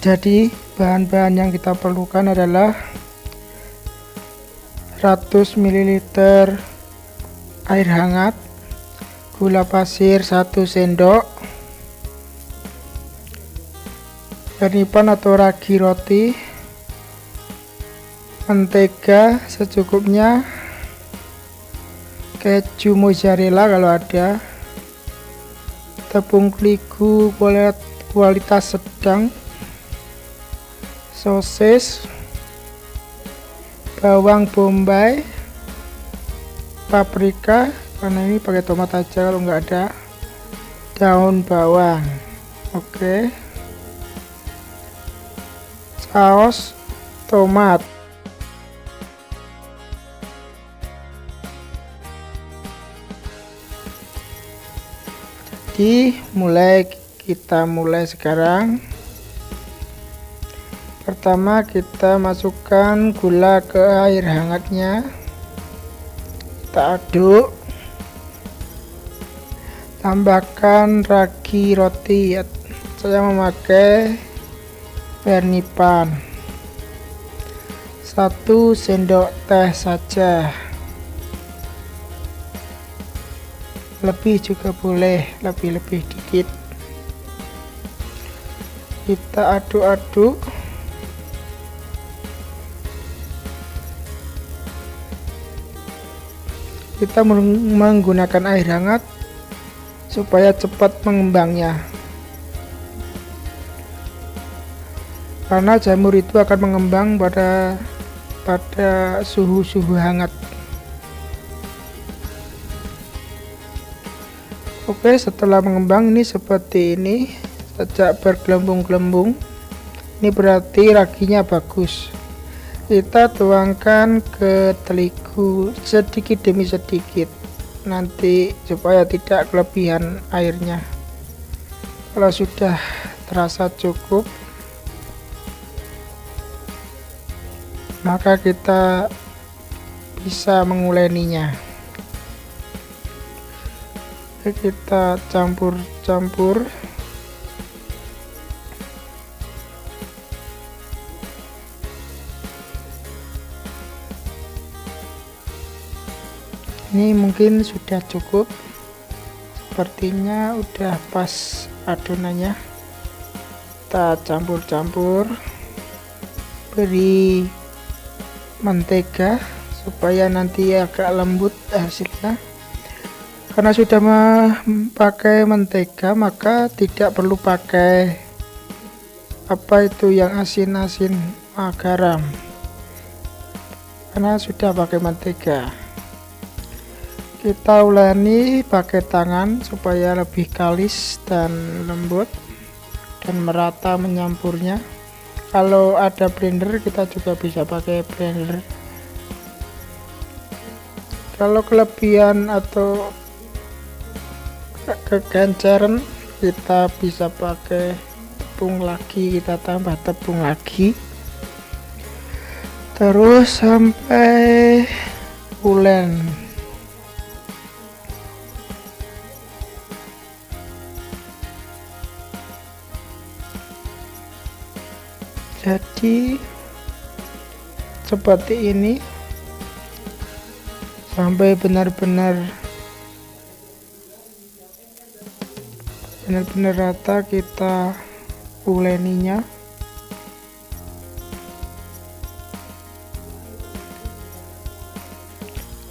Jadi bahan-bahan yang kita perlukan adalah 100 ml air hangat, gula pasir 1 sendok, pernipan atau ragi roti, mentega secukupnya, keju mozzarella kalau ada, tepung terigu kualitas sedang, sosis, bawang bombay, paprika, karena ini pakai tomat aja kalau nggak ada, daun bawang, oke, saus tomat. Jadi kita mulai sekarang. Pertama kita masukkan gula ke air hangatnya, kita aduk, tambahkan ragi roti, saya memakai pernipan 1 sendok teh saja, lebih juga boleh, lebih dikit. Kita aduk-aduk, kita menggunakan air hangat supaya cepat mengembangnya, karena jamur itu akan mengembang pada suhu hangat. Oke, setelah mengembang ini seperti ini, sejak bergelembung-gelembung, ini berarti raginya bagus. Kita tuangkan ke terigu sedikit demi sedikit, nanti supaya tidak kelebihan airnya. Kalau sudah terasa cukup, maka kita bisa menguleninya. Kita campur-campur. Ini mungkin sudah cukup, sepertinya udah pas adonannya. Kita campur-campur, beri mentega supaya nanti agak lembut hasilnya. Karena sudah memakai mentega, maka tidak perlu pakai yang asin-asin, garam, karena sudah pakai mentega. Kita uleni pakai tangan supaya lebih kalis dan lembut dan merata menyampurnya. Kalau ada blender, kita juga bisa pakai blender. Kalau kelebihan atau kegenceran, kita bisa pakai tepung lagi, kita tambah tepung lagi terus sampai ulen. Jadi seperti ini sampai benar-benar rata, kita uleninya.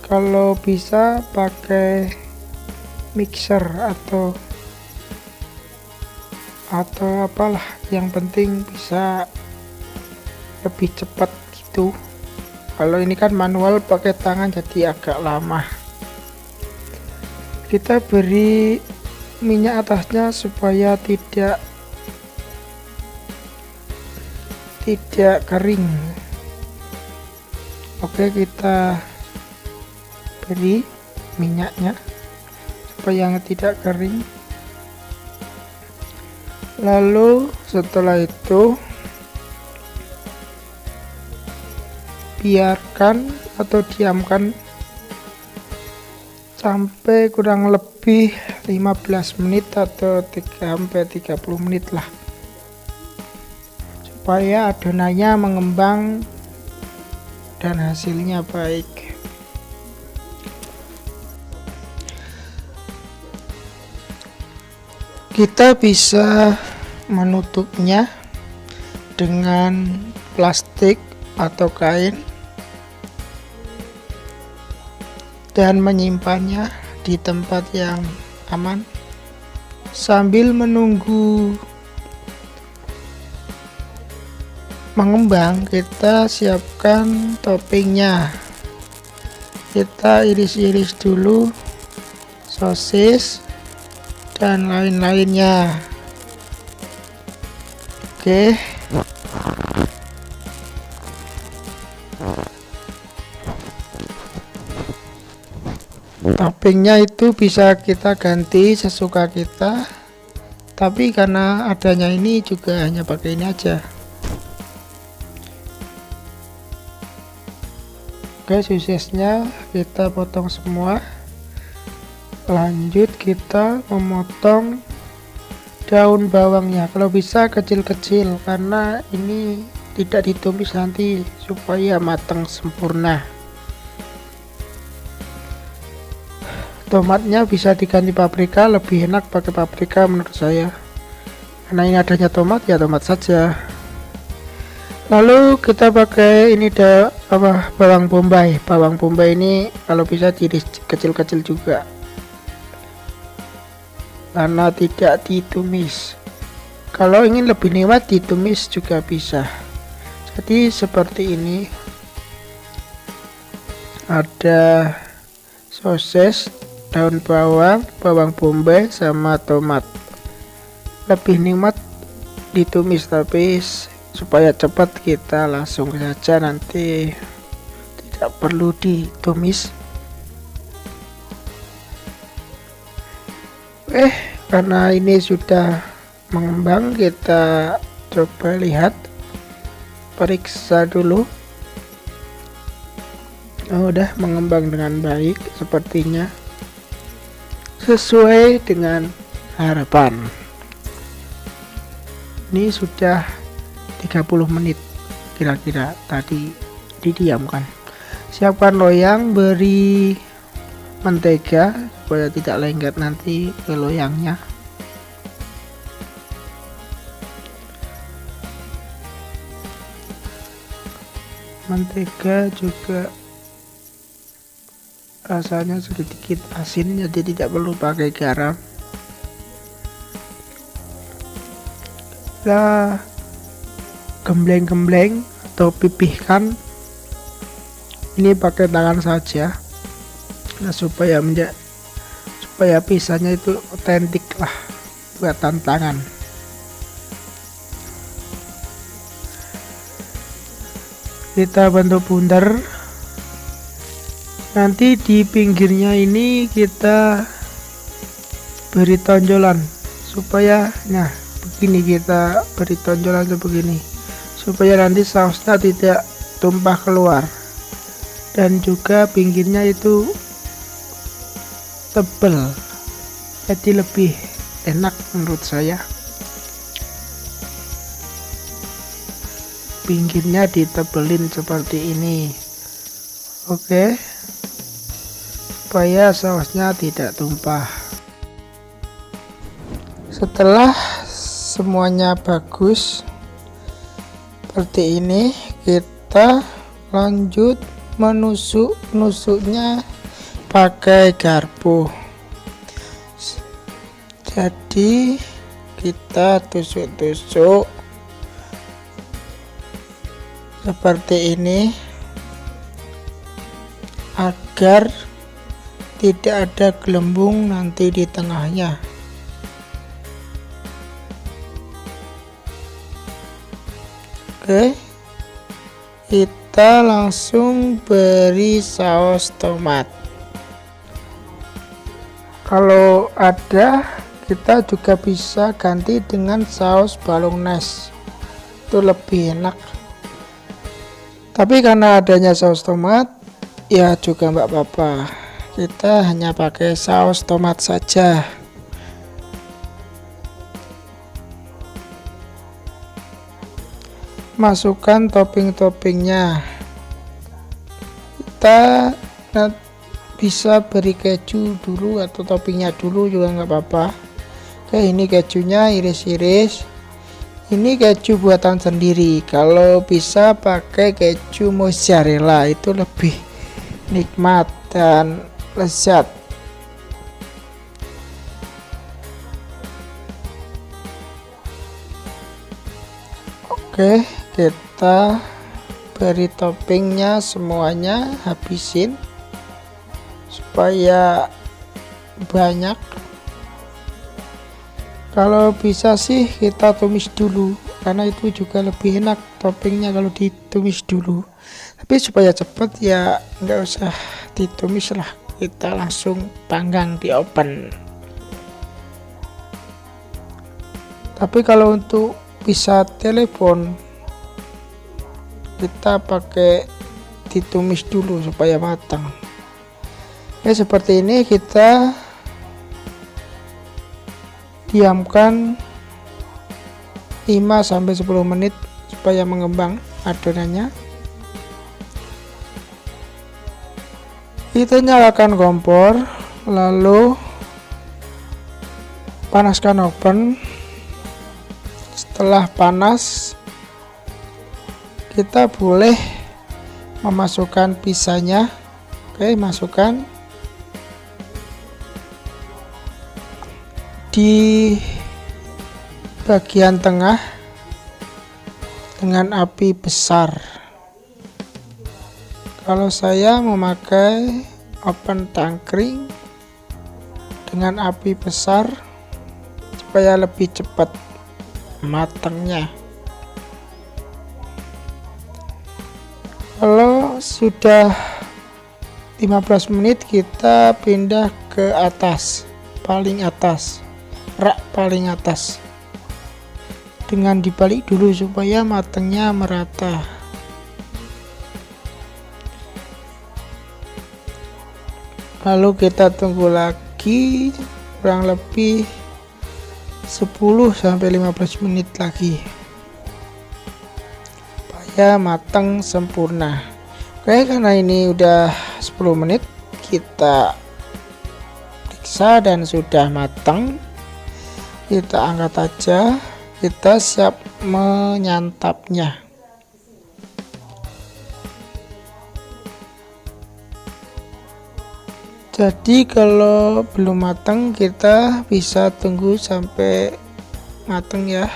Kalau bisa pakai mixer atau apalah, yang penting bisa lebih cepat gitu. Kalau ini kan manual pakai tangan, jadi agak lama. Kita beri minyak atasnya supaya tidak kering. Oke, kita beri minyaknya supaya tidak kering. Lalu setelah itu biarkan atau diamkan sampai kurang lebih 15 menit atau 3-30 menit lah, supaya adonannya mengembang dan hasilnya baik. Kita bisa menutupnya dengan plastik atau kain dan menyimpannya di tempat yang aman. Sambil menunggu mengembang, kita siapkan toppingnya. Kita iris-iris dulu sosis dan lain-lainnya. Oke. Toppingnya itu bisa kita ganti sesuka kita, tapi karena adanya ini juga hanya pakai ini aja. Oke, sosisnya kita potong semua. Lanjut kita memotong daun bawangnya, kalau bisa kecil-kecil karena ini tidak ditumis nanti supaya matang sempurna. Tomatnya bisa diganti paprika, lebih enak pakai paprika menurut saya, karena ini adanya tomat ya tomat saja. Lalu kita pakai ini bawang bombay. Bawang bombay ini kalau bisa diiris kecil-kecil juga karena tidak ditumis. Kalau ingin lebih nikmat ditumis juga bisa. Jadi seperti ini, ada sosis, daun bawang, bawang bombay sama tomat. Lebih nikmat ditumis, tapi supaya cepat kita langsung saja, nanti tidak perlu ditumis. Karena ini sudah mengembang, kita coba lihat, periksa dulu. Udah mengembang dengan baik sepertinya, sesuai dengan harapan. Ini sudah 30 menit kira-kira tadi didiamkan. Siapkan loyang, beri mentega supaya tidak lengket nanti ke loyangnya. Mentega juga rasanya sedikit asin, jadi tidak perlu pakai garam. Kita gembleng-gembleng atau pipihkan, ini pakai tangan saja. Nah, supaya pisahnya itu otentik lah, buatan tangan. Kita bentuk bundar. Nanti di pinggirnya ini kita beri tonjolan supaya, nah begini, kita beri tonjolan sebegini supaya nanti sausnya tidak tumpah keluar, dan juga pinggirnya itu tebal, jadi lebih enak menurut saya. Pinggirnya ditebelin seperti ini, oke, supaya sausnya tidak tumpah. Setelah semuanya bagus seperti ini, kita lanjut menusuknya pakai garpu. Jadi kita tusuk-tusuk seperti ini agar tidak ada gelembung nanti di tengahnya. Oke, kita langsung beri saus tomat. Kalau ada, kita juga bisa ganti dengan saus bolognese, itu lebih enak. Tapi karena adanya saus tomat, ya juga nggak apa-apa, kita hanya pakai saus tomat saja. masukkan topping-toppingnya. Kita bisa beri keju dulu atau toppingnya dulu juga nggak apa-apa. Oke, ini kejunya iris-iris. Ini keju buatan sendiri. Kalau bisa pakai keju mozzarella, itu lebih nikmat dan lezat. Oke, kita beri toppingnya semuanya, habisin supaya banyak. Kalau bisa sih kita tumis dulu, karena itu juga lebih enak toppingnya kalau ditumis dulu. Tapi supaya cepet ya nggak usah ditumis lah, kita langsung panggang di oven. Tapi kalau untuk bisa telepon, kita pakai ditumis dulu supaya matang. Ya seperti ini, kita diamkan 5-10 menit supaya mengembang adonannya. Kita nyalakan kompor, lalu panaskan oven. Setelah panas, kita boleh memasukkan pizzanya. Oke, masukkan di bagian tengah dengan api besar. Kalau saya memakai oven tangkring dengan api besar supaya lebih cepat matangnya. Kalau sudah 15 menit, kita pindah ke atas, paling atas, rak paling atas, dengan dibalik dulu supaya matangnya merata. Lalu kita tunggu lagi kurang lebih 10-15 menit lagi supaya matang sempurna. Oke, karena ini udah 10 menit, kita periksa dan sudah matang. Kita angkat aja, kita siap menyantapnya. Jadi kalau belum matang, kita bisa tunggu sampai matang ya.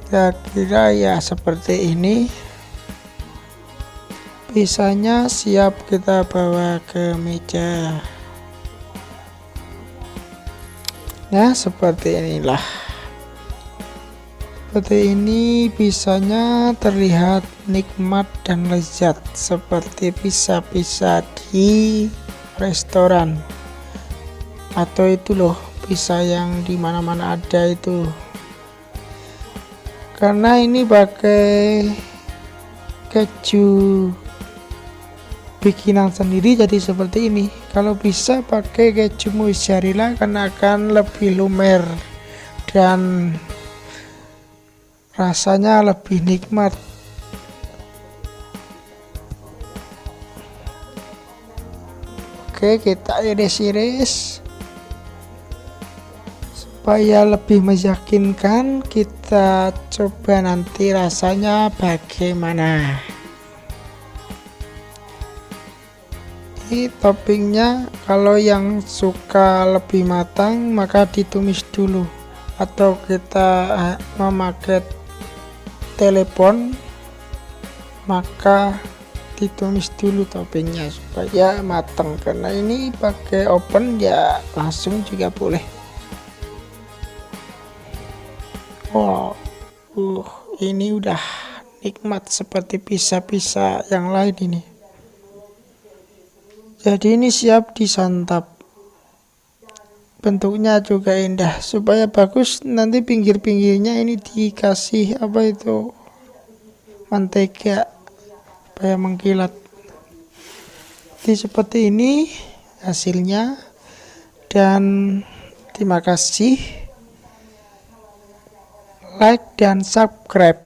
Kira-kira ya seperti ini. Pizzanya siap kita bawa ke meja. Nah, seperti inilah. Seperti ini pizzanya terlihat nikmat dan lezat seperti pizza-pizza di restoran, atau itu loh pizza yang dimana-mana ada itu. Karena ini pakai keju bikinan sendiri, jadi seperti ini. Kalau bisa pakai keju mozzarella karena akan lebih lumer dan rasanya lebih nikmat. Oke, kita iris-iris supaya lebih meyakinkan. Kita coba nanti rasanya bagaimana. Ini toppingnya, kalau yang suka lebih matang maka ditumis dulu, atau kita memakai telepon maka ditumis dulu toppingnya supaya matang. Karena ini pakai oven ya langsung juga boleh. Wow, ini udah nikmat seperti pizza-pizza yang lain ini. Jadi ini siap disantap. Bentuknya juga indah, supaya bagus nanti pinggir-pinggirnya ini dikasih apa itu, mentega supaya mengkilat. Jadi seperti ini hasilnya, dan terima kasih, like dan subscribe.